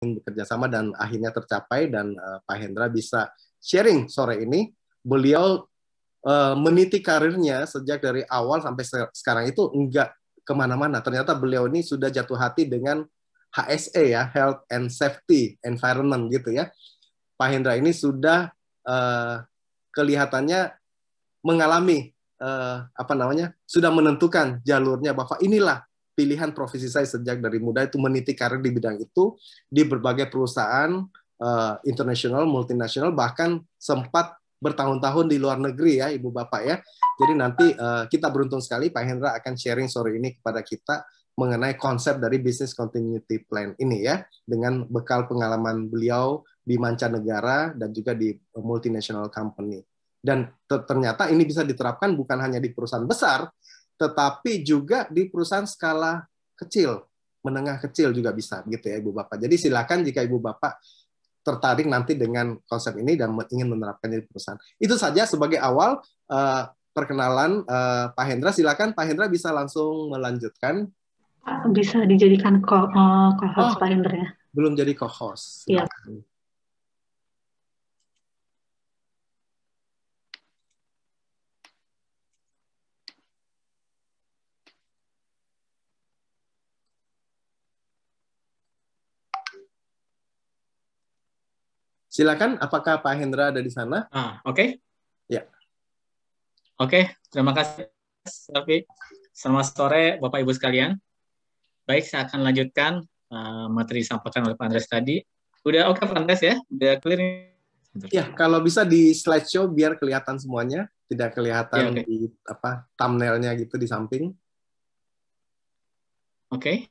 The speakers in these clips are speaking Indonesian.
ingin bekerja sama dan akhirnya tercapai, dan Pak Hendra bisa sharing sore ini. Beliau meniti karirnya sejak dari awal sampai sekarang itu enggak kemana-mana. Ternyata beliau ini sudah jatuh hati dengan HSE ya, Health and Safety Environment gitu ya. Pak Hendra ini sudah kelihatannya mengalami sudah menentukan jalurnya, bahwa inilah pilihan profesi saya sejak dari muda, itu meniti karir di bidang itu di berbagai perusahaan internasional, multinasional, bahkan sempat bertahun-tahun di luar negeri ya Ibu Bapak ya. Jadi nanti kita beruntung sekali Pak Hendra akan sharing sore ini kepada kita mengenai konsep dari Business Continuity Plan ini ya, dengan bekal pengalaman beliau di mancanegara dan juga di multinational company. Dan ternyata ini bisa diterapkan bukan hanya di perusahaan besar, tetapi juga di perusahaan skala kecil, menengah kecil juga bisa, gitu ya Ibu Bapak. Jadi silakan jika Ibu Bapak tertarik nanti dengan konsep ini dan ingin menerapkannya di perusahaan. Itu saja sebagai awal perkenalan Pak Hendra. Silakan Pak Hendra bisa langsung melanjutkan. Bisa dijadikan co-host Pak Hendra ya? Belum jadi co-host. Silakan. Ya. Silakan, apakah Pak Hendra ada di sana? Oke. Ya. Oke, terima kasih, Selvi. Selamat sore, Bapak Ibu sekalian. Baik, saya akan lanjutkan materi disampaikan oleh Pak Andreas tadi. Udah oke, Pak Andreas ya? Udah clear? Ya, kalau bisa di slideshow biar kelihatan semuanya, tidak kelihatan ya, di thumbnailnya gitu di samping. Oke.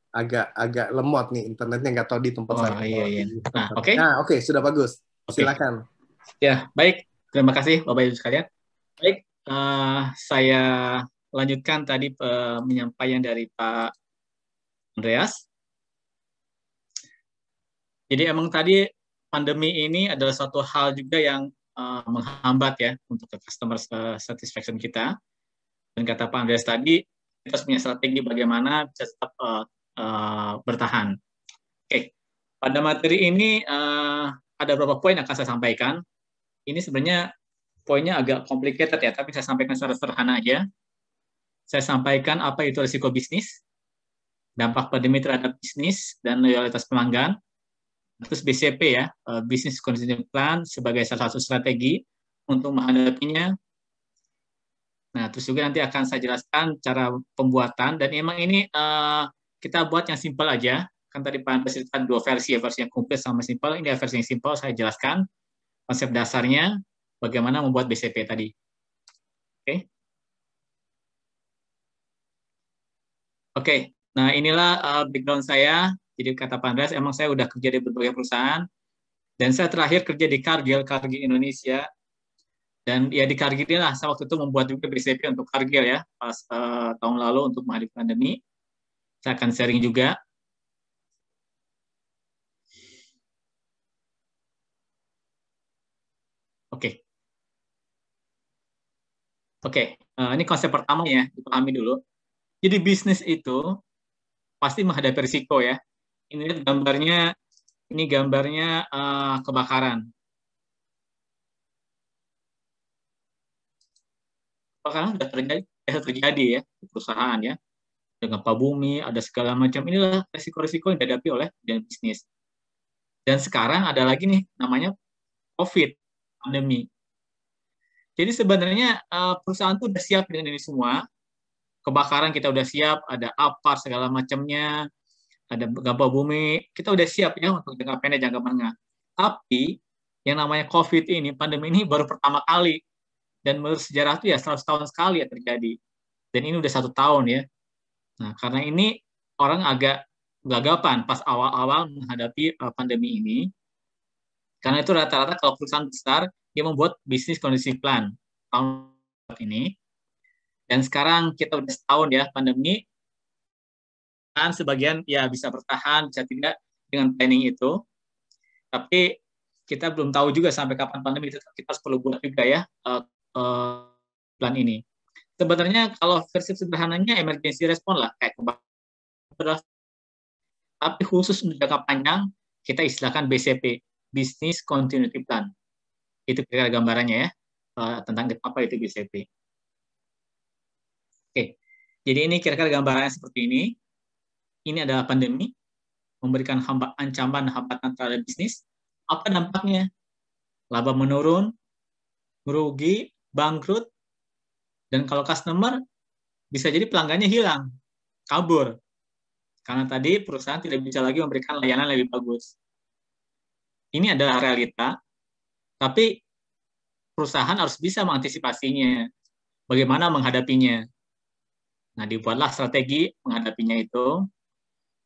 Agak lemot nih internetnya, nggak tahu di tempat saya. Iya. Nah, oke. Nah, oke, sudah bagus. Silakan. Ya, baik. Terima kasih Bapak Ibu sekalian. Baik, saya lanjutkan tadi penyampaian dari Pak Andreas. Jadi emang tadi pandemi ini adalah suatu hal juga yang menghambat ya untuk customer satisfaction kita. Dan kata Pak Andreas tadi, kita harus punya strategi bagaimana bisa tetap bertahan. Oke, pada materi ini ada beberapa poin yang akan saya sampaikan. Ini sebenarnya poinnya agak complicated ya, tapi saya sampaikan secara sederhana aja. Saya sampaikan apa itu risiko bisnis, dampak pandemi terhadap bisnis, dan loyalitas pelanggan. Terus BCP ya, Business Continuity Plan sebagai salah satu strategi untuk menghadapinya. Nah, terus juga nanti akan saya jelaskan cara pembuatan, dan emang ini kita buat yang simpel aja. Kan tadi Pak Andreas cerita dua versi, versi yang komplit sama simpel. Ini versi yang simpel, saya jelaskan konsep dasarnya, bagaimana membuat BCP tadi. Oke. Nah inilah background saya. Jadi kata Pak Andreas, emang saya udah kerja di berbagai perusahaan, dan saya terakhir kerja di Cargill Indonesia. Dan ya di Cargill lah, saya waktu itu membuat juga BCP untuk Cargill ya, pas tahun lalu untuk menghadapi pandemi. Saya akan sharing juga. Oke, ini konsep pertama ya, dipahami dulu. Jadi bisnis itu pasti menghadapi risiko ya. Ini gambarnya kebakaran. Kebakaran sudah terjadi ya di perusahaan ya. Ada gempa bumi, ada segala macam. Inilah risiko-risiko yang dihadapi oleh bisnis. Dan sekarang ada lagi nih namanya COVID, pandemi. Jadi sebenarnya perusahaan itu sudah siap dengan ini semua. Kebakaran kita udah siap, ada apa segala macamnya, ada gempa bumi, kita udah siap ya untuk jangka pendek, jangka menengah. Tapi yang namanya COVID ini, pandemi ini baru pertama kali, dan menurut sejarah itu ya 100 tahun sekali ya terjadi. Dan ini udah 1 tahun ya. Nah, karena ini orang agak gagapan pas awal-awal menghadapi pandemi ini. Karena itu rata-rata kalau perusahaan besar, dia membuat bisnis kondisi plan tahun ini. Dan sekarang kita udah setahun ya pandemi, kan sebagian ya bisa bertahan, bisa tidak dengan planning itu. Tapi kita belum tahu juga sampai kapan pandemi itu, kita harus perlu buat juga ya plan ini. Sebenarnya kalau versi sederhananya emergency response lah, kayak adalah, tapi khusus untuk jangka panjang kita istilahkan BCP, Business Continuity Plan. Itu kira-kira gambarannya ya, tentang apa itu BCP. Oke, jadi ini kira-kira gambarannya seperti ini. Ini adalah pandemi, memberikan ancaman hambatan terhadap bisnis. Apa dampaknya? Laba menurun, merugi, bangkrut, dan kalau customer bisa jadi pelanggannya hilang, kabur. Karena tadi perusahaan tidak bisa lagi memberikan layanan lebih bagus. Ini adalah realita, tapi perusahaan harus bisa mengantisipasinya. Bagaimana menghadapinya? Nah, dibuatlah strategi menghadapinya itu.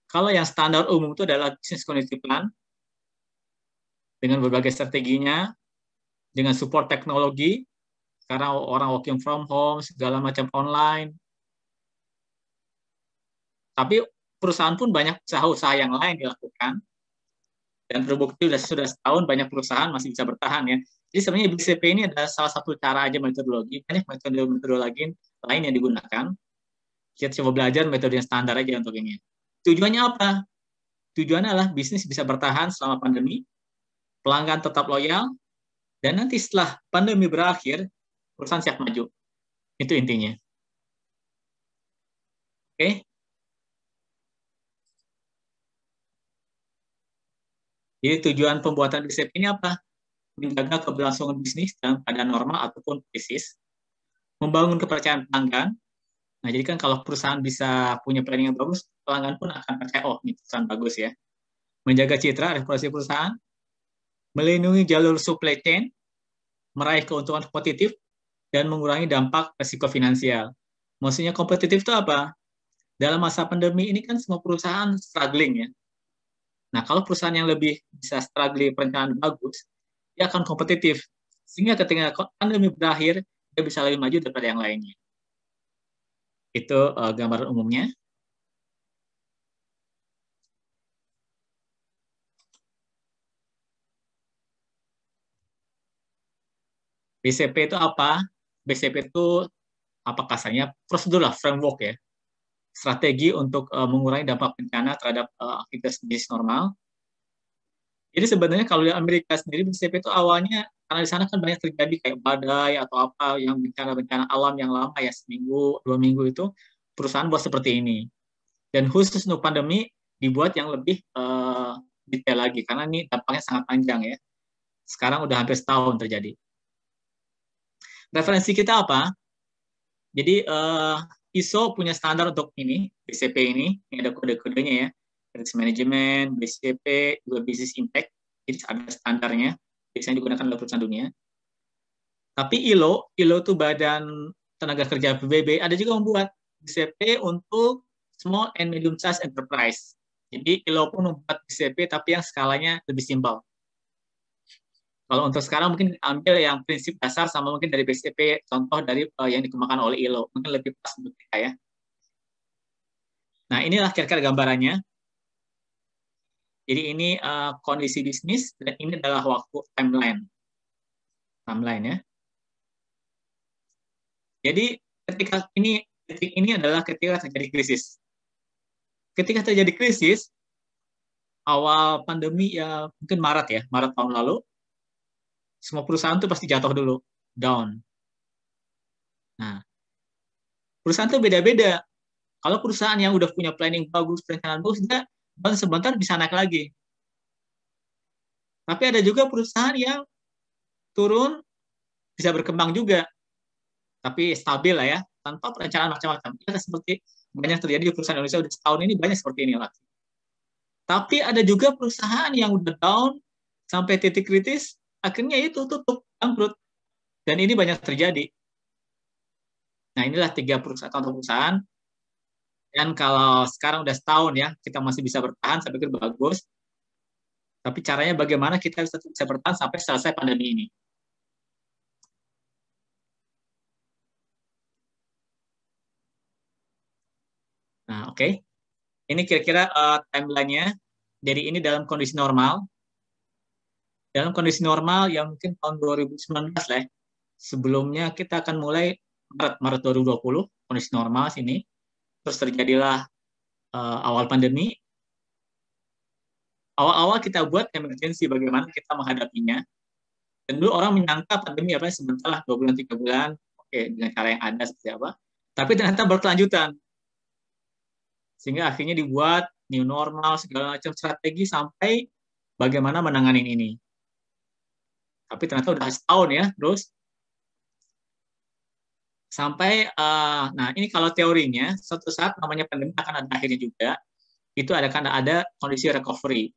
Kalau yang standar umum itu adalah business continuity plan, dengan berbagai strateginya, dengan support teknologi, karena orang working from home, segala macam online. Tapi perusahaan pun banyak usaha-usaha yang lain dilakukan, dan terbukti sudah setahun banyak perusahaan masih bisa bertahan ya. Jadi sebenarnya BCP ini adalah salah satu cara aja metodologi, banyak metode-metode lain yang digunakan. Kita coba belajar metode yang standar aja untuk ini. Tujuannya apa? Tujuannya adalah bisnis bisa bertahan selama pandemi, pelanggan tetap loyal, dan nanti setelah pandemi berakhir, perusahaan siap maju. Itu intinya. Oke. Jadi tujuan pembuatan BCP ini apa? Menjaga keberlangsungan bisnis dalam keadaan normal ataupun krisis, membangun kepercayaan pelanggan. Nah, jadi kan kalau perusahaan bisa punya planning yang bagus, pelanggan pun akan percaya, oh, ini perusahaan bagus ya. Menjaga citra reputasi perusahaan, melindungi jalur supply chain, meraih keuntungan kompetitif, dan mengurangi dampak risiko finansial. Maksudnya kompetitif itu apa? Dalam masa pandemi ini kan semua perusahaan struggling ya. Nah, kalau perusahaan yang lebih bisa struggling perencanaan bagus, dia akan kompetitif. Sehingga ketika pandemi berakhir, dia bisa lebih maju daripada yang lainnya. Itu gambaran umumnya. BCP itu apa? BCP itu apa kasarnya? Prosedur lah, framework ya. Strategi untuk mengurangi dampak bencana terhadap aktivitas bisnis normal. Jadi sebenarnya kalau di Amerika sendiri, BCP itu awalnya, karena di sana kan banyak terjadi kayak badai atau apa, yang bencana-bencana alam yang lama ya, seminggu, 2 minggu itu, perusahaan buat seperti ini. Dan khusus untuk pandemi, dibuat yang lebih detail lagi, karena ini dampaknya sangat panjang ya. Sekarang udah hampir setahun terjadi. Referensi kita apa? Jadi ISO punya standar untuk ini, BCP ini ada kode-kodenya ya. Risk Management, BCP, juga Business Impact, jadi ada standarnya, biasanya digunakan oleh perusahaan dunia. Tapi ILO itu Badan Tenaga Kerja PBB, ada juga membuat BCP untuk Small and Medium Size Enterprise. Jadi ILO pun membuat BCP, tapi yang skalanya lebih simpel. Kalau untuk sekarang mungkin ambil yang prinsip dasar sama mungkin dari BCP, contoh dari yang dikembangkan oleh ILO, mungkin lebih pas untuk kita ya. Nah, inilah kira-kira gambarannya. Jadi ini kondisi bisnis, dan ini adalah waktu timeline ya. Jadi ketika ini adalah ketika terjadi krisis. Ketika terjadi krisis, awal pandemi ya mungkin Maret tahun lalu, semua perusahaan tuh pasti jatuh dulu, down. Nah, perusahaan tuh beda-beda. Kalau perusahaan yang udah punya planning bagus, perencanaan bagus, dia sebentar bisa naik lagi. Tapi ada juga perusahaan yang turun, bisa berkembang juga, tapi stabil lah ya, tanpa perencanaan macam-macam. Ya, seperti banyak terjadi di perusahaan Indonesia udah setahun ini banyak seperti ini lah. Tapi ada juga perusahaan yang udah down sampai titik kritis, akhirnya itu tutup, bangkrut. Dan ini banyak terjadi. Nah, inilah 3 perusahaan. Dan kalau sekarang udah setahun ya, kita masih bisa bertahan, saya pikir bagus. Tapi caranya bagaimana kita bisa bertahan sampai selesai pandemi ini. Nah, oke. Ini kira-kira timeline-nya. Jadi ini dalam kondisi normal. Dalam kondisi normal yang mungkin tahun 2019 lah. Sebelumnya kita akan mulai Maret 2020, kondisi normal sini. Terus terjadilah awal pandemi, awal-awal kita buat emergency bagaimana kita menghadapinya. Dan dulu orang menyangka pandemi apa sebentar lah 2 bulan 3 bulan, oke dengan cara yang ada seperti apa. Tapi ternyata berkelanjutan. Sehingga akhirnya dibuat new normal segala macam strategi sampai bagaimana menangani ini. Tapi ternyata udah setahun ya, terus sampai nah ini kalau teorinya suatu saat namanya pandemi akan ada akhirnya juga. Itu akan ada kondisi recovery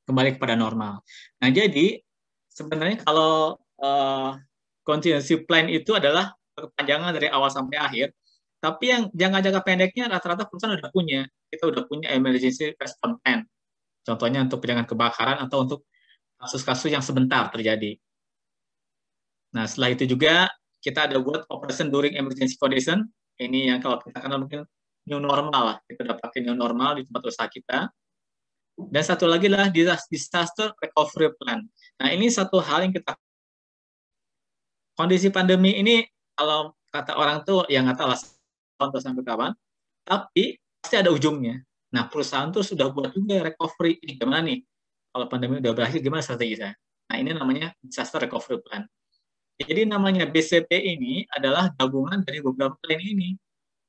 kembali kepada normal. Nah jadi sebenarnya kalau contingency plan itu adalah perpanjangan dari awal sampai akhir. Tapi yang jangka pendeknya rata-rata perusahaan udah punya. Kita udah punya emergency response plan. Contohnya untuk pencegahan kebakaran atau untuk kasus-kasus yang sebentar terjadi. Nah setelah itu juga kita ada buat operation during emergency condition. Ini yang kalau kita kenal mungkin new normal lah. Kita udah pakai new normal di tempat usaha kita. Dan satu lagi adalah disaster recovery plan. Nah ini satu hal yang kita kondisi pandemi ini kalau kata orang tuh yang nggak tahu lah sampai kapan, tapi pasti ada ujungnya. Nah perusahaan tuh sudah buat juga recovery. Ini gimana nih? Kalau pandemi udah berakhir gimana strategi saya? Nah ini namanya disaster recovery plan. Jadi namanya BCP ini adalah gabungan dari beberapa plan ini.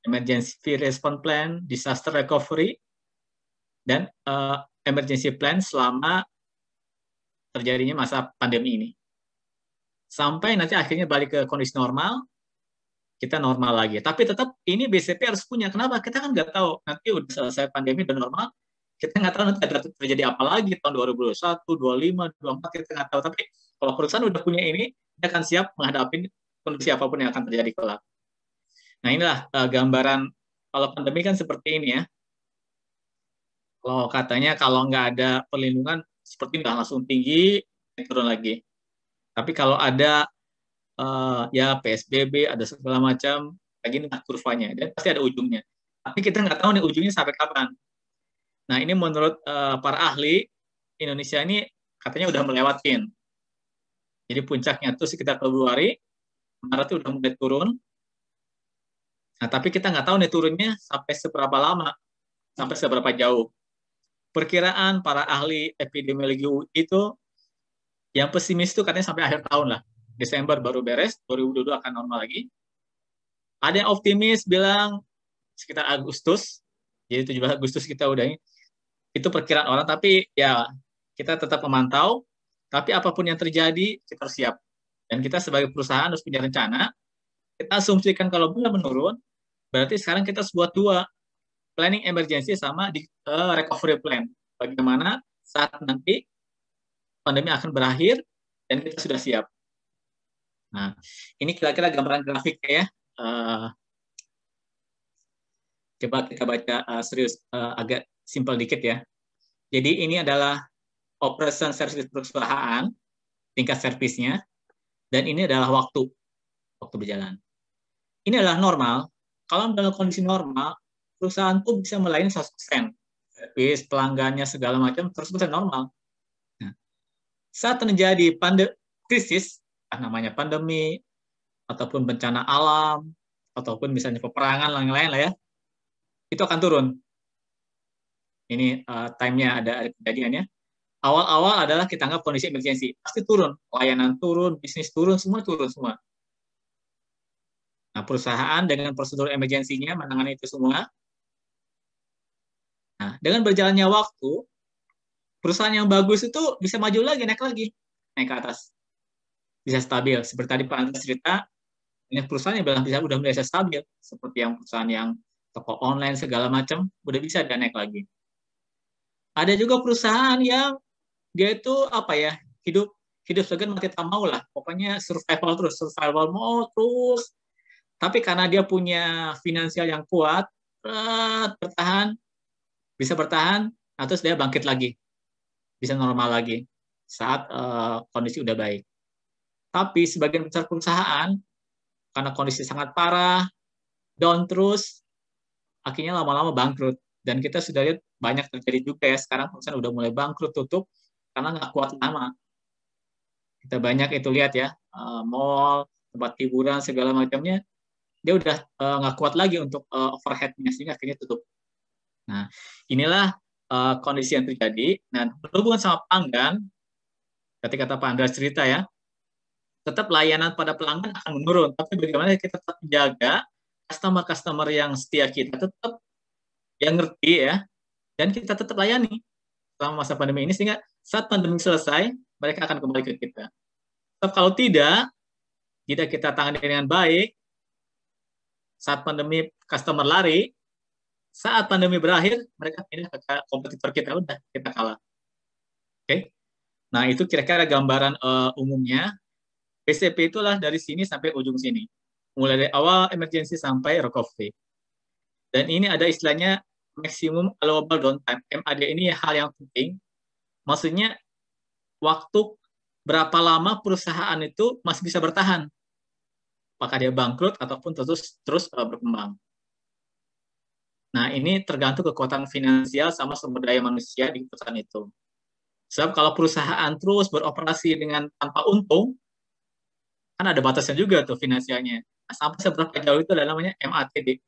Emergency response plan, disaster recovery, dan emergency plan selama terjadinya masa pandemi ini. Sampai nanti akhirnya balik ke kondisi normal, kita normal lagi. Tapi tetap ini BCP harus punya. Kenapa? Kita kan nggak tahu. Nanti udah selesai pandemi dan normal, kita nggak tahu nanti ada terjadi apa lagi tahun 2021, 2025, 2024, kita nggak tahu. Tapi kalau perusahaan udah punya ini, dia akan siap menghadapi kondisi apapun yang akan terjadi kelak. Nah inilah gambaran kalau pandemi kan seperti ini ya. Kalau katanya kalau nggak ada perlindungan seperti nggak langsung tinggi, turun lagi. Tapi kalau ada ya PSBB, ada segala macam, lagi nih kurvanya, dan pasti ada ujungnya. Tapi kita nggak tahu nih ujungnya sampai kapan. Nah ini menurut para ahli, Indonesia ini katanya udah melewatin. Jadi puncaknya itu sekitar Februari, Maret itu udah mulai turun. Nah tapi kita nggak tahu nih turunnya sampai seberapa lama, sampai seberapa jauh. Perkiraan para ahli epidemiologi itu yang pesimis itu katanya sampai akhir tahun lah. Desember baru beres, 2022 akan normal lagi. Ada yang optimis bilang sekitar Agustus, jadi 17 Agustus kita udah ini. Itu perkiraan orang, tapi ya kita tetap memantau, tapi apapun yang terjadi, kita harus siap. Dan kita sebagai perusahaan harus punya rencana, kita asumsikan kalau benar menurun, berarti sekarang kita harus buat 2, planning emergency sama di recovery plan. Bagaimana saat nanti pandemi akan berakhir dan kita sudah siap. Nah, ini kira-kira gambaran grafiknya ya. Coba kita baca serius, agak simpel dikit ya. Jadi ini adalah operation service perusahaan, tingkat servisnya, dan ini adalah waktu berjalan. Ini adalah normal. Kalau dalam kondisi normal, perusahaan pun bisa melayani 100%. Servis, pelanggannya, segala macam, 100% normal. Nah, saat terjadi krisis, namanya pandemi, ataupun bencana alam, ataupun misalnya peperangan, lain-lain lah ya, itu akan turun. Ini time-nya ada kejadiannya. Awal-awal adalah kita anggap kondisi emergency. Pasti turun. Layanan turun, bisnis turun, semua turun semua. Nah, perusahaan dengan prosedur emergensinya menangani itu semua. Nah, dengan berjalannya waktu, perusahaan yang bagus itu bisa maju lagi, naik ke atas. Bisa stabil. Seperti tadi Pak Andreas cerita, ini perusahaan yang udah bisa stabil. Seperti yang perusahaan yang toko online segala macam, udah bisa dia naik lagi. Ada juga perusahaan yang dia itu apa ya, hidup segan mati tak mau lah. Pokoknya survival mau terus. Tapi karena dia punya finansial yang kuat, bisa bertahan, terus dia bangkit lagi. Bisa normal lagi saat kondisi udah baik. Tapi sebagian besar perusahaan, karena kondisi sangat parah, down terus, akhirnya lama-lama bangkrut. Dan kita sudah lihat banyak terjadi juga ya, sekarang perusahaan udah mulai bangkrut, tutup, karena nggak kuat lama. Kita banyak itu lihat ya, mall, tempat hiburan, segala macamnya, dia udah nggak kuat lagi untuk overhead-nya, sehingga akhirnya tutup. Nah, inilah kondisi yang terjadi. Nah, berhubungan sama pelanggan, ketika Pak Andreas cerita ya, tetap layanan pada pelanggan akan menurun. Tapi bagaimana kita tetap menjaga customer-customer yang setia kita tetap yang ngerti ya, dan kita tetap layani selama masa pandemi ini, sehingga saat pandemi selesai, mereka akan kembali ke kita. Sebab kalau tidak kita tangani dengan baik, saat pandemi customer lari, saat pandemi berakhir, mereka pindah ke kompetitor kita, udah kita kalah. Oke. Nah, itu kira-kira gambaran umumnya. BCP itulah dari sini sampai ujung sini. Mulai dari awal emergency sampai recovery. Dan ini ada istilahnya maximum allowable downtime. MAD ini hal yang penting. Maksudnya waktu berapa lama perusahaan itu masih bisa bertahan. Apakah dia bangkrut ataupun terus berkembang. Nah, ini tergantung kekuatan finansial sama sumber daya manusia di perusahaan itu. Sebab kalau perusahaan terus beroperasi dengan tanpa untung, kan ada batasnya juga tuh finansialnya. Nah, sampai seberapa jauh itu adalah namanya MATD,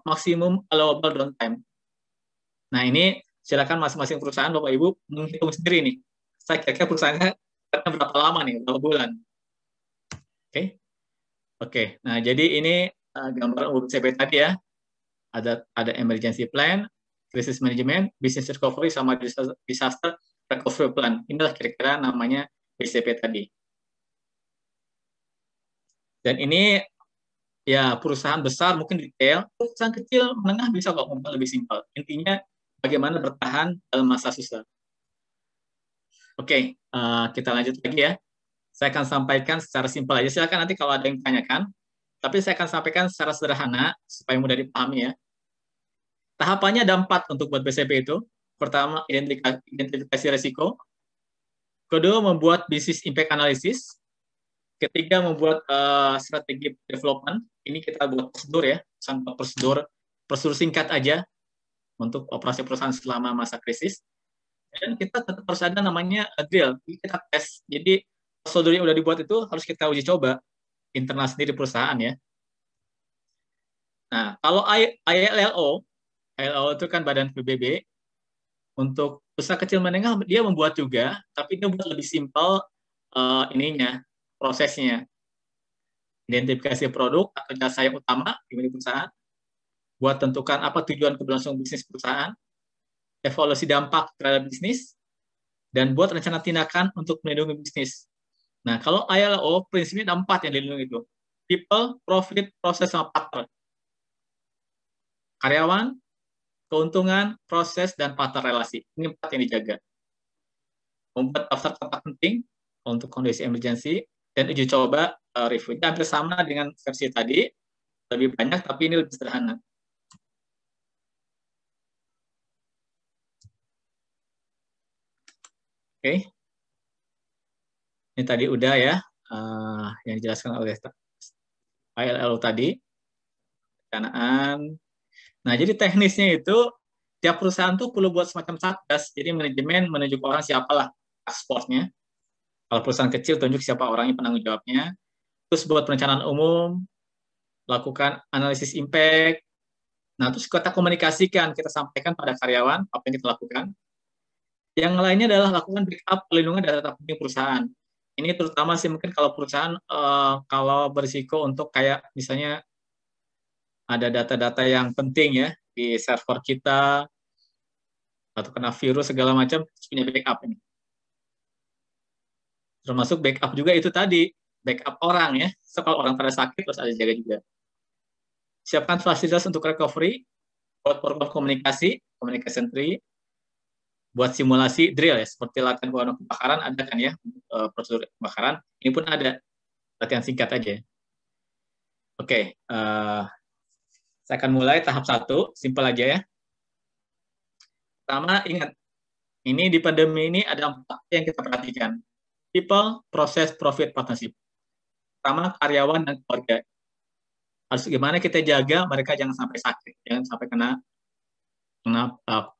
Maximum Allowable Downtime. Nah, ini silakan masing-masing perusahaan, Bapak Ibu, menghitung sendiri nih. Saya kira-kira perusahaannya berapa lama nih, berapa bulan. Oke. Oke, nah jadi ini gambaran UBCP tadi ya. Ada emergency plan, crisis management, business recovery, sama disaster recovery plan. Inilah kira-kira namanya BCP tadi. Dan ini ya perusahaan besar mungkin detail, perusahaan kecil menengah bisa kok lebih simpel. Intinya bagaimana bertahan dalam masa susah. Oke, kita lanjut lagi ya. Saya akan sampaikan secara simpel aja. Silakan nanti kalau ada yang ditanyakan. Tapi saya akan sampaikan secara sederhana supaya mudah dipahami ya. Tahapannya ada 4 untuk buat BCP itu. Pertama, identifikasi risiko. Kedua, membuat business impact analysis. Ketiga, membuat strategi development. Ini kita buat prosedur ya, sampai prosedur singkat aja untuk operasi perusahaan selama masa krisis. Dan kita tetap harus ada namanya drill. Kita tes. Jadi prosedur yang udah dibuat itu harus kita uji coba internal sendiri perusahaan ya. Nah, kalau ILO itu kan Badan PBB, untuk usaha kecil menengah dia membuat juga, tapi dia buat lebih simpel prosesnya. Identifikasi produk atau jasa yang utama di perusahaan, buat tentukan apa tujuan keberlangsungan bisnis perusahaan, evaluasi dampak terhadap bisnis, dan buat rencana tindakan untuk melindungi bisnis. Nah, kalau ILO prinsipnya ada 4 yang dilindungi itu. People, profit, proses, sama partner. Karyawan, keuntungan, proses, dan partner relasi. Ini 4 yang dijaga. Membuat daftar tempat penting untuk kondisi emergency, dan uji coba review. Hampir sama dengan versi tadi, lebih banyak, tapi ini lebih sederhana. Oke. Ini tadi udah ya, yang dijelaskan oleh ILO tadi. Perencanaan. Nah, jadi teknisnya itu, tiap perusahaan tuh perlu buat semacam satgas. Jadi manajemen menunjuk orang siapalah ekspornya. Kalau perusahaan kecil, tunjuk siapa orangnya penanggung jawabnya. Terus buat perencanaan umum, lakukan analisis impact. Nah, terus kita komunikasikan, kita sampaikan pada karyawan apa yang kita lakukan. Yang lainnya adalah lakukan backup pelindungan data penting perusahaan. Ini terutama sih mungkin kalau perusahaan kalau berisiko untuk kayak misalnya ada data-data yang penting ya di server kita atau kena virus segala macam, punya backup ini. Termasuk backup juga itu tadi, backup orang ya. So, kalau orang pada sakit terus ada jaga juga. Siapkan fasilitas untuk recovery, buat program communication tree, buat simulasi drill ya, seperti latihan kebakaran ada kan ya, prosedur kebakaran. Ini pun ada latihan singkat aja. Oke, saya akan mulai tahap 1, simpel aja ya. Pertama, ingat, ini di pandemi ini ada 4 yang kita perhatikan. People, process, profit, partnership. Pertama, karyawan dan keluarga. Harus gimana kita jaga mereka jangan sampai sakit, jangan sampai kena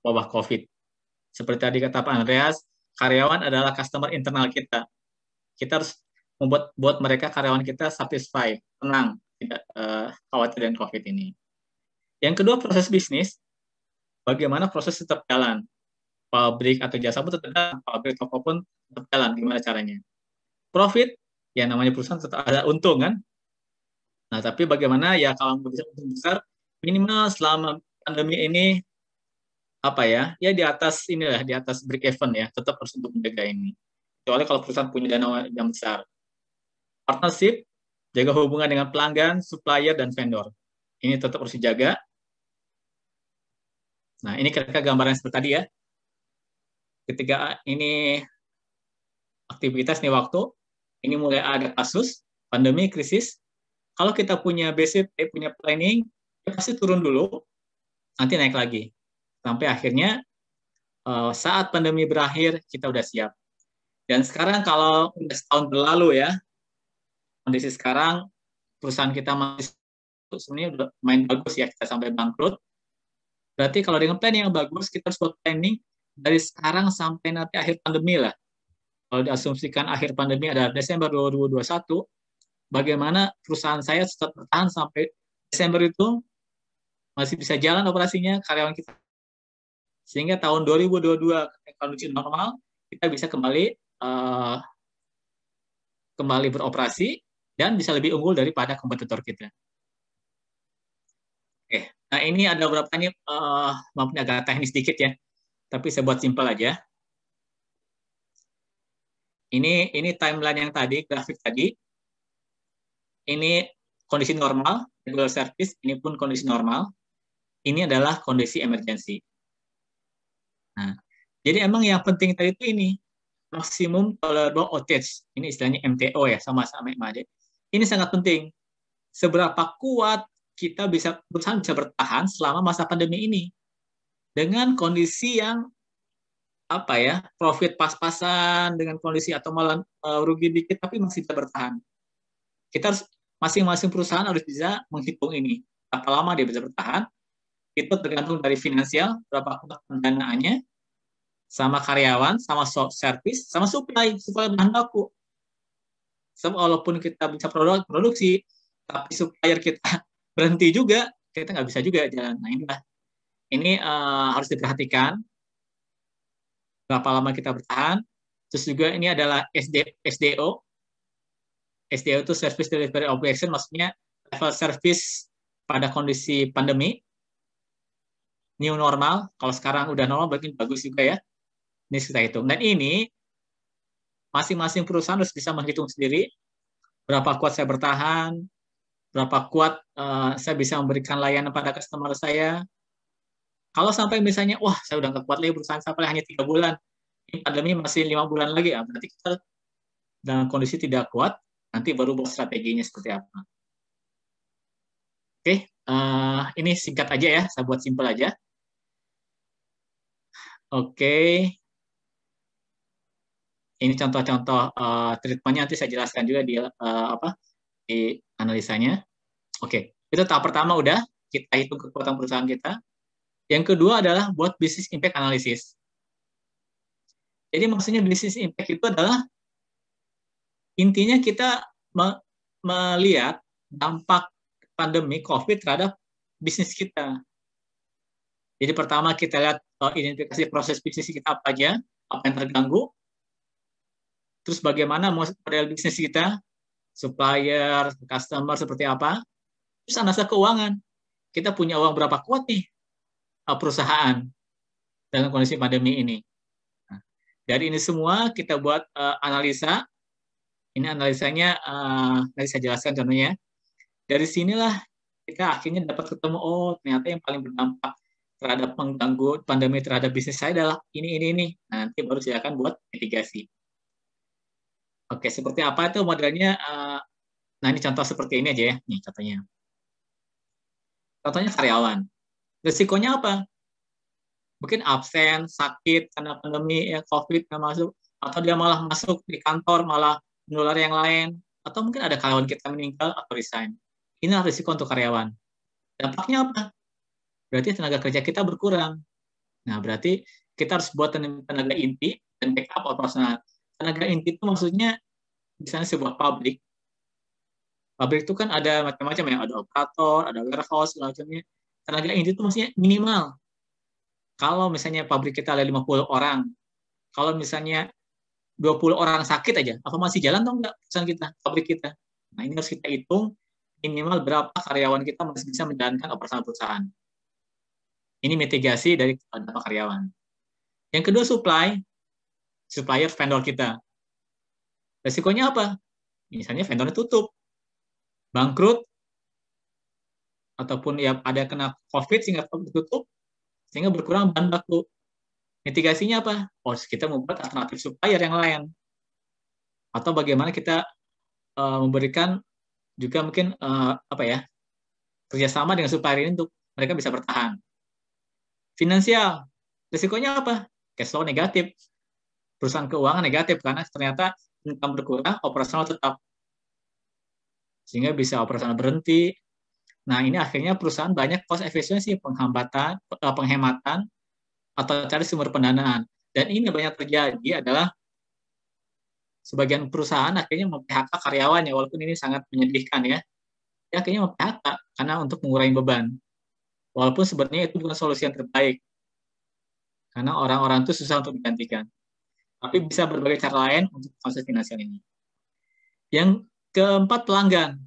wabah COVID. Seperti tadi kata Pak Andreas, karyawan adalah customer internal kita. Kita harus buat mereka, karyawan kita satisfied, tenang, tidak khawatir dengan COVID ini. Yang kedua, proses bisnis. bagaimana proses tetap jalan. Pabrik atau jasa pun tetap jalan, pabrik toko pun tetap jalan, gimana caranya. Profit, ya namanya perusahaan tetap ada untung kan. Nah, tapi bagaimana ya kalau bisa untung besar, minimal selama pandemi ini apa ya di atas inilah, di atas break even ya, tetap harus untuk menjaga ini. Kecuali kalau perusahaan punya dana yang besar. Partnership, jaga hubungan dengan pelanggan, supplier, dan vendor. Ini tetap harus dijaga. Nah, ini kira-kira gambaran seperti tadi ya. Ketika ini aktivitas nih waktu, ini mulai ada kasus, pandemi, krisis. Kalau kita punya basic, punya planning, ya pasti turun dulu, nanti naik lagi. Sampai akhirnya saat pandemi berakhir, kita udah siap. Dan sekarang kalau udah setahun berlalu ya, kondisi sekarang perusahaan kita masih sebenarnya udah main bagus ya, kita sampai bangkrut. Berarti kalau dengan planning yang bagus, kita harus buat planning dari sekarang sampai nanti akhir pandemi lah. Kalau diasumsikan akhir pandemi adalah Desember 2021, bagaimana perusahaan saya tetap bertahan sampai Desember itu masih bisa jalan operasinya, karyawan kita. Sehingga tahun 2022 kondisi normal, kita bisa kembali beroperasi dan bisa lebih unggul daripada kompetitor kita. Oke, nah ini ada beberapa ini maaf agak teknis dikit ya, tapi saya buat simpel aja. Ini timeline yang tadi, grafik tadi. Ini kondisi normal, regular service, ini pun kondisi normal. Ini adalah kondisi emergency. Nah, jadi emang yang penting tadi itu ini, maksimum tolerable outage. Ini istilahnya MTO ya, sama-sama aja. Ini sangat penting. Seberapa kuat perusahaan bisa bertahan selama masa pandemi ini. Dengan kondisi yang profit pas-pasan, dengan kondisi atau malah rugi dikit, tapi masih bisa bertahan. Kita harus, masing-masing perusahaan harus bisa menghitung ini. Berapa lama dia bisa bertahan, itu tergantung dari finansial, berapa kuat pendanaannya, sama karyawan, sama service, sama supply bahan baku. So, walaupun kita bisa produksi, tapi supplier kita berhenti juga, kita nggak bisa juga jalan. Nah, ini harus diperhatikan. Berapa lama kita bertahan. Terus juga ini adalah SDO. SDO itu Service Delivery Obligation, maksudnya level service pada kondisi pandemi. New normal, kalau sekarang udah normal berarti bagus juga ya. Ini kita hitung. Dan ini masing-masing perusahaan harus bisa menghitung sendiri berapa kuat saya bertahan, berapa kuat saya bisa memberikan layanan pada customer saya. Kalau sampai misalnya, wah saya udah nggak kuat lagi perusahaan sampai hanya 3 bulan, ini pandemi masih 5 bulan lagi, ya berarti kita dalam kondisi tidak kuat, nanti baru buat strateginya seperti apa. Oke, ini singkat aja ya, saya buat simpel aja. Oke, ini contoh-contoh treatmentnya nanti saya jelaskan juga di analisanya. Oke, itu tahap pertama udah, kita hitung kekuatan perusahaan kita. Yang kedua adalah buat business impact analysis. Jadi maksudnya business impact itu adalah intinya kita melihat dampak pandemi COVID terhadap bisnis kita. Jadi pertama kita lihat identifikasi proses bisnis kita apa aja, apa yang terganggu, terus bagaimana model bisnis kita, supplier, customer seperti apa, terus analisa keuangan. Kita punya uang berapa kuat nih perusahaan dalam kondisi pandemi ini. Nah, dari ini semua kita buat analisa. Ini analisanya nanti saya jelaskan contohnya. Dari sinilah kita akhirnya dapat ketemu, oh ternyata yang paling berdampak terhadap mengganggu pandemi terhadap bisnis saya adalah ini. Nah, nanti baru silakan buat mitigasi. Oke, seperti apa itu modelnya? Nah, ini contoh seperti ini aja ya. Nih contohnya. Contohnya karyawan. Risikonya apa? Mungkin absen, sakit karena pandemi ya COVID nggak masuk, atau dia malah masuk di kantor malah menular yang lain, atau mungkin ada karyawan kita meninggal atau resign. Ini risiko untuk karyawan. Dampaknya apa? Berarti tenaga kerja kita berkurang. Nah, berarti kita harus buat tenaga inti dan backup operasional. Tenaga inti itu maksudnya misalnya sebuah pabrik. Pabrik itu kan ada macam-macam ya, ada operator, ada warehouse, macamnya. Tenaga inti itu maksudnya minimal Kalau misalnya pabrik kita ada 50 orang, kalau misalnya 20 orang sakit aja, apa masih jalan atau enggak perusahaan kita, pabrik kita? Nah, ini harus kita hitung minimal berapa karyawan kita masih bisa menjalankan operasional perusahaan. Ini mitigasi dari dampak karyawan. Yang kedua, supplier vendor kita. Resikonya apa? Misalnya vendornya tutup, bangkrut, ataupun ya ada kena COVID sehingga tutup, sehingga berkurang bahan baku. Mitigasinya apa? Oh, kita membuat alternatif supplier yang lain. Atau bagaimana kita memberikan juga mungkin kerjasama dengan supplier ini untuk mereka bisa bertahan. Finansial, risikonya apa? Cash flow negatif, perusahaan keuangan negatif karena ternyata income berkurang, operasional tetap, sehingga bisa operasional berhenti. Nah, ini akhirnya perusahaan banyak cost efficiency, penghematan, atau cari sumber pendanaan. Dan ini banyak terjadi adalah sebagian perusahaan akhirnya mem-PHK karyawannya, walaupun ini sangat menyedihkan ya. Dia akhirnya mem-PHK karena untuk mengurangi beban. Walaupun sebenarnya itu bukan solusi yang terbaik. Karena orang-orang itu susah untuk digantikan. Tapi bisa berbagai cara lain untuk proses finansial ini. Yang keempat, pelanggan.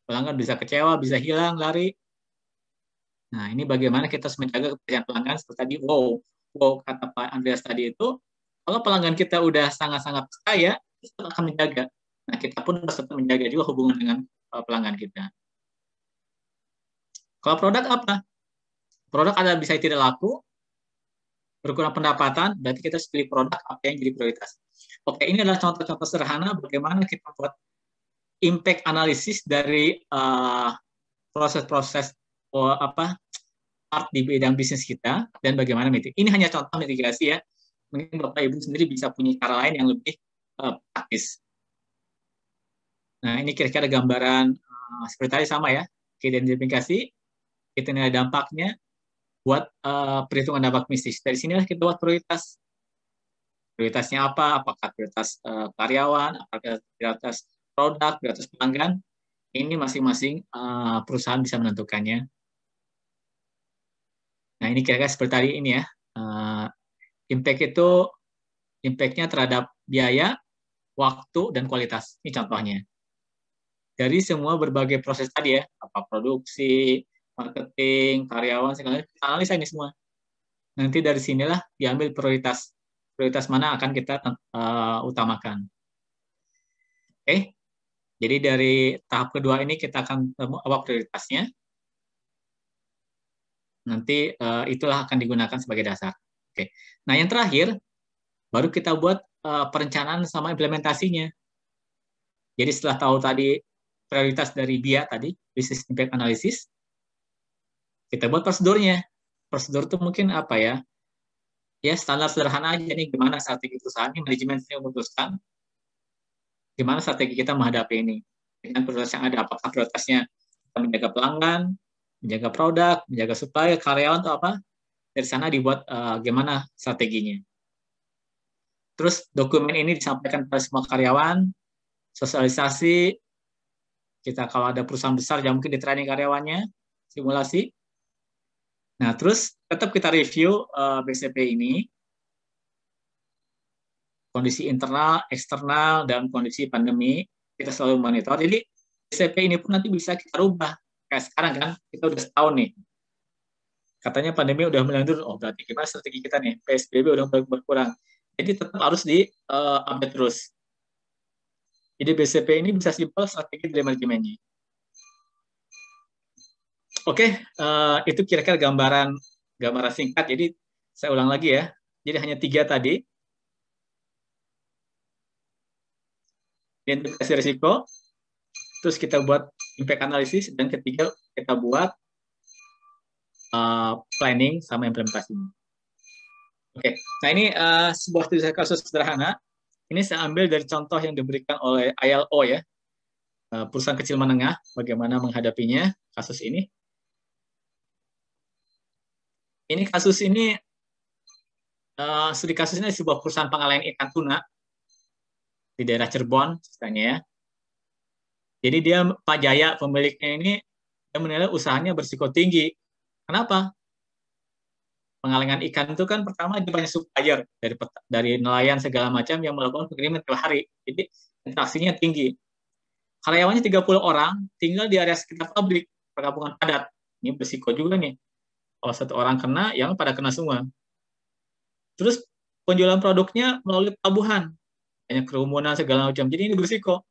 Pelanggan bisa kecewa, bisa hilang, lari. Nah, ini bagaimana kita harus menjaga kepercayaan pelanggan seperti tadi. Wow, kata Pak Andreas tadi itu, kalau pelanggan kita udah sangat-sangat kaya, kita akan menjaga. Nah, kita pun harus tetap menjaga juga hubungan dengan pelanggan kita. Kalau produk apa? Produk ada bisa tidak laku, berkurang pendapatan, berarti kita harus pilih produk apa yang jadi prioritas. Oke, ini adalah contoh-contoh sederhana bagaimana kita buat impact analisis dari proses-proses part di bidang bisnis kita dan bagaimana mitigasi. Ini hanya contoh mitigasi ya. Mungkin Bapak Ibu sendiri bisa punya cara lain yang lebih praktis. Nah, ini kira-kira gambaran seperti tadi sama ya. Kita identifikasi, kita nilai dampaknya, buat perhitungan dampak bisnis. Dari sinilah kita buat prioritas. Prioritasnya apa? Apakah prioritas karyawan, apakah prioritas produk, prioritas pelanggan? Ini masing-masing perusahaan bisa menentukannya. Nah, ini kira-kira seperti tadi ini ya. Impact itu, impact-nya terhadap biaya, waktu, dan kualitas. Ini contohnya. Dari semua berbagai proses tadi ya, apa produksi, marketing, karyawan, segala macam, kita analisa ini semua. Nanti dari sinilah diambil prioritas mana akan kita utamakan. Oke, jadi dari tahap kedua ini kita akan apa prioritasnya. Nanti itulah akan digunakan sebagai dasar. Oke, nah yang terakhir baru kita buat perencanaan sama implementasinya. Jadi setelah tahu tadi prioritas dari BIA tadi, Business Impact Analysis, kita buat prosedurnya. Prosedur itu mungkin apa ya? Ya standar sederhana aja nih, gimana strategi perusahaan ini, manajemen ini memutuskan gimana strategi kita menghadapi ini. Dengan prioritas yang ada, apakah prioritasnya kita menjaga pelanggan, menjaga produk, menjaga supplier, karyawan atau apa? Dari sana dibuat gimana strateginya. Terus dokumen ini disampaikan kepada semua karyawan, sosialisasi, kita kalau ada perusahaan besar, ya mungkin di training karyawannya, simulasi. Nah, terus tetap kita review BCP ini, kondisi internal, eksternal, dan kondisi pandemi, kita selalu monitor. Jadi, BCP ini pun nanti bisa kita rubah. Kayak sekarang kan, kita udah setahun nih. Katanya pandemi udah mulai turun, oh berarti gimana strategi kita nih? PSBB udah mulai berkurang. Jadi tetap harus di-update terus. Jadi BCP ini bisa simpel strategi dari manajemennya. Oke, itu kira-kira gambaran singkat. Jadi saya ulang lagi ya. Jadi hanya 3 tadi. Identifikasi risiko, terus kita buat impact analysis, dan ketiga kita buat planning sama implementasinya. Oke, nah ini sebuah studi kasus sederhana. Ini saya ambil dari contoh yang diberikan oleh ILO ya, perusahaan kecil menengah, bagaimana menghadapinya kasus ini. Ini kasus ini, studi kasus ini sebuah perusahaan pengolahan ikan tuna di daerah Cirebon, ceritanya ya. Jadi dia, Pak Jaya, pemiliknya ini, dia menilai usahanya berisiko tinggi. Kenapa? Pengalengan ikan itu kan pertama dia banyak supplier dari nelayan segala macam yang melakukan pengiriman tiap hari. Jadi interaksinya tinggi. Karyawannya 30 orang, tinggal di area sekitar pabrik, perkampungan padat. Ini berisiko juga nih. Kalau satu orang kena, yang pada kena semua. Terus penjualan produknya melalui pelabuhan, banyak kerumunan segala macam. Jadi ini berisiko.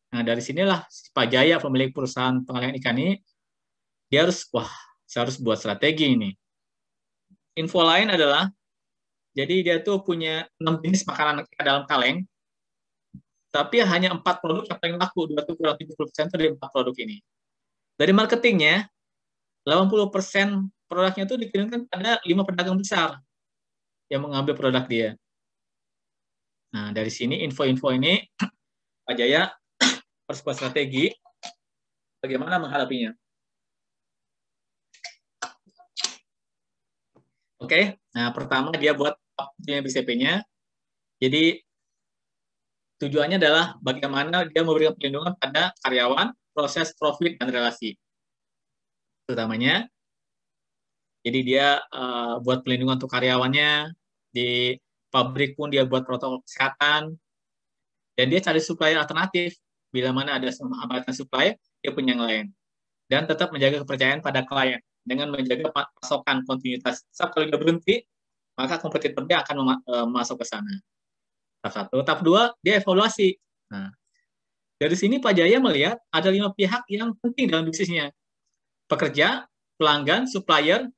Nah dari sinilah Pak Jaya, pemilik perusahaan pengalihan ikan ini, dia harus, saya harus buat strategi ini. Info lain adalah, jadi dia tuh punya 6 jenis makanan dalam kaleng, tapi hanya 4 produk yang paling laku, kurang 70% dari 4 produk ini. Dari marketingnya, 80% produknya itu dikirimkan pada 5 pedagang besar yang mengambil produk dia. Nah, dari sini info-info ini, Pak Jaya harus buat strategi bagaimana menghadapinya. Oke, nah pertama dia buat BCP-nya. Jadi tujuannya adalah bagaimana dia memberikan perlindungan pada karyawan, proses, profit, dan relasi. Terutamanya, jadi dia buat perlindungan untuk karyawannya, di pabrik pun dia buat protokol kesehatan, dan dia cari supplier alternatif. Bila mana ada hambatan supplier, dia punya yang lain. Dan tetap menjaga kepercayaan pada klien, dengan menjaga pasokan kontinuitas. Sebab kalau dia berhenti, maka kompetitor dia akan masuk ke sana. Tahap 1. Tahap 2, dia evaluasi. Nah, dari sini Pak Jaya melihat ada 5 pihak yang penting dalam bisnisnya. Pekerja, pelanggan, supplier,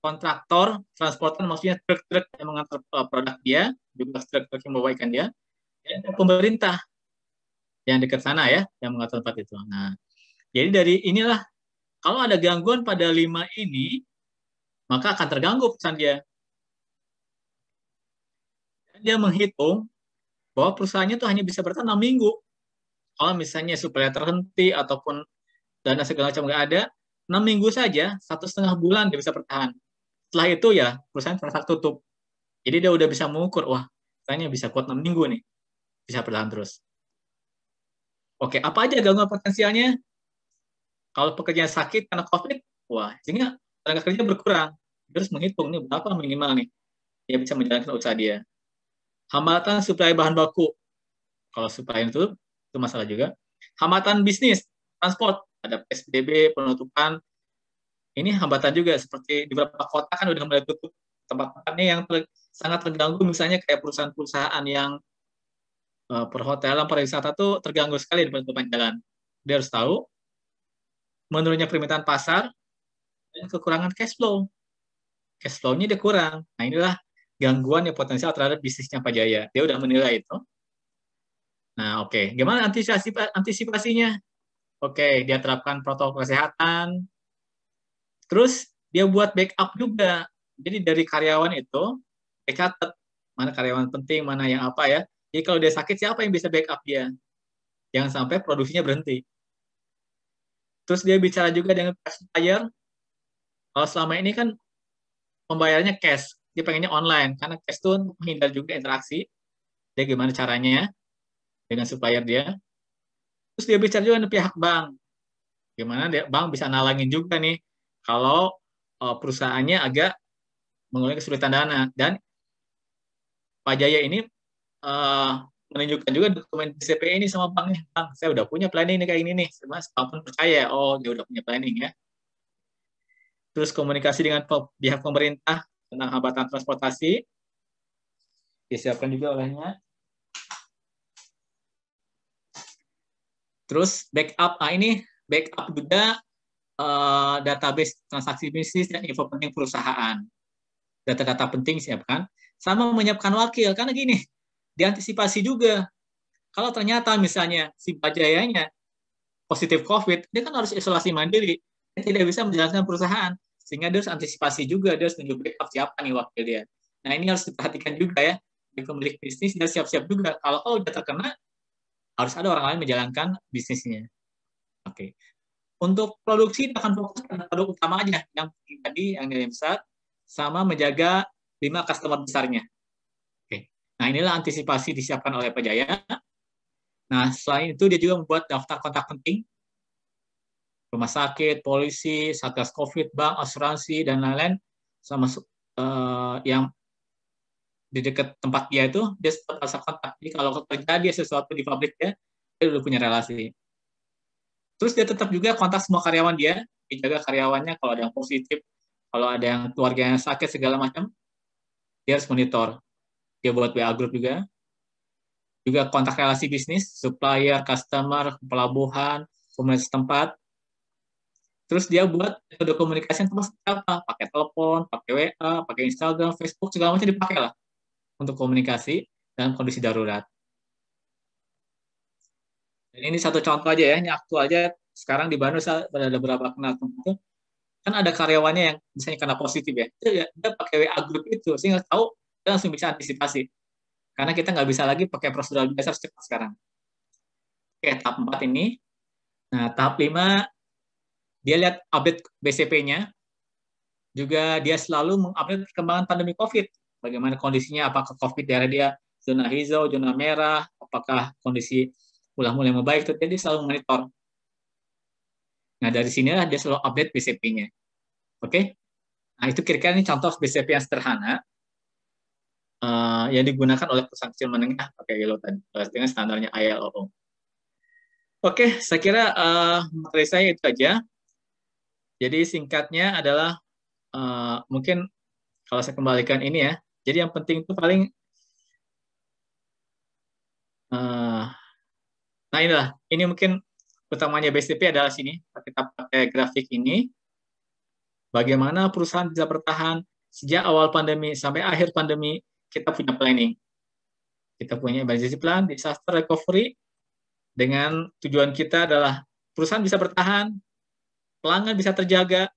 kontraktor, transporter, maksudnya truk-truk yang mengantar produk dia, juga truk-truk yang membawa ikan dia, dan pemerintah yang dekat sana ya, yang mengatur tempat itu. Nah, jadi dari inilah, kalau ada gangguan pada 5 ini, maka akan terganggu perusahaan dia. Dia menghitung bahwa perusahaannya itu hanya bisa bertahan 6 minggu. Kalau misalnya supplier terhenti ataupun dana segala macam nggak ada, 6 minggu saja, 1,5 bulan dia bisa bertahan. Setelah itu ya, perusahaan terpaksa tutup. Jadi dia udah bisa mengukur, wah, perusahaannya bisa kuat 6 minggu nih, bisa bertahan terus. Oke, apa aja gangguan potensialnya? Kalau pekerjaan sakit karena COVID, wah, sehingga tenaga kerja berkurang. Terus menghitung nih berapa minimal nih dia bisa menjalankan usaha dia. Hambatan suplai bahan baku. Kalau suplai itu masalah juga. Hambatan bisnis, transport, ada PSBB, penutupan. Ini hambatan juga, seperti di beberapa kota kan udah mulai tutup tempat-tempatnya yang sangat terganggu, misalnya kayak perusahaan-perusahaan yang perhotelan, pariwisata tuh terganggu sekali di penutupan jalan. Dia harus tahu menurunnya permintaan pasar dan kekurangan cash flow. Cash flow-nya dia kurang. Nah, inilah gangguan yang potensial terhadap bisnisnya Pak Jaya. Dia udah menilai itu. Nah, oke. Gimana antisipasinya? Oke, dia terapkan protokol kesehatan. Terus dia buat backup juga. Jadi dari karyawan itu, catat mana karyawan penting, mana yang apa ya. Jadi kalau dia sakit, siapa yang bisa backup dia? Jangan sampai produksinya berhenti. Terus dia bicara juga dengan supplier. Kalau selama ini kan pembayarannya cash, dia pengennya online, karena cash itu menghindar juga interaksi. Dia gimana caranya dengan supplier dia. Terus dia bicara juga dengan pihak bank. Gimana bank bisa nalangin juga nih kalau perusahaannya agak mengalami kesulitan dana. Dan Pak Jaya ini menunjukkan juga dokumen BCP ini sama banknya. Bang, saya udah punya planning nih kayak ini nih. Mas, apapun percaya, oh dia udah punya planning ya. Terus komunikasi dengan pihak pemerintah tentang hambatan transportasi disiapkan juga olehnya. Terus backup, ini backup juga database transaksi bisnis dan info penting perusahaan. Data-data penting siapkan, sama menyiapkan wakil, karena gini, diantisipasi juga. Kalau ternyata misalnya si Pak Jayanya positif COVID, dia kan harus isolasi mandiri, dia tidak bisa menjalankan perusahaan, sehingga dia harus antisipasi juga, dia harus menunjuk backup siapa nih wakil dia. Nah ini harus diperhatikan juga ya, di pemilik bisnis dia siap-siap juga, kalau udah terkena, harus ada orang lain menjalankan bisnisnya. Oke. Untuk produksi akan fokus pada produk utama aja, yang tadi yang nilai besar, sama menjaga 5 customer besarnya. Oke. Nah inilah antisipasi disiapkan oleh Pak Jaya. Nah selain itu dia juga membuat daftar kontak penting, rumah sakit, polisi, satgas COVID, bank, asuransi dan lain-lain, sama yang di dekat tempat dia itu, dia tetap rasa kontak. Jadi kalau terjadi sesuatu di pabrik dia udah punya relasi. Terus dia tetap juga kontak semua karyawan dia, dijaga karyawannya kalau ada yang positif, kalau ada yang keluarganya sakit segala macam, dia harus monitor. Dia buat WA group juga. Juga kontak relasi bisnis, supplier, customer, pelabuhan, komunitas tempat. Terus dia buat metode komunikasi yang seperti apa? Pakai telepon, pakai WA, pakai Instagram, Facebook, segala macam dipakai lah untuk komunikasi dalam kondisi darurat. Dan ini satu contoh aja ya, ini aktual aja. Sekarang di Bandung ada beberapa kenal itu, kan ada karyawannya yang misalnya kena positif ya, dia pakai WA group itu, sehingga tahu, dia langsung bisa antisipasi. Karena kita nggak bisa lagi pakai prosedur biasa cepat sekarang. Oke, tahap 4 ini. Nah, tahap 5, dia lihat update BCP-nya, juga dia selalu mengupdate perkembangan pandemi COVID. Bagaimana kondisinya, apakah COVID daerah dia zona hijau, zona merah, apakah kondisi udah mulai membaik, itu dia selalu monitor. Nah, dari sinilah dia selalu update BCP-nya. Oke? Nah, itu kira-kira ini contoh BCP yang sederhana yang digunakan oleh perusahaan kecil menengah pakai ILO tadi, dengan standarnya ILO. Oke, saya kira materi saya itu aja. Jadi singkatnya adalah mungkin kalau saya kembalikan ini ya. Jadi yang penting itu paling nah inilah, ini mungkin utamanya BCP adalah sini. Kita pakai grafik ini. Bagaimana perusahaan bisa bertahan sejak awal pandemi sampai akhir pandemi, kita punya planning. Kita punya emergency plan, disaster recovery, dengan tujuan kita adalah perusahaan bisa bertahan, pelanggan bisa terjaga,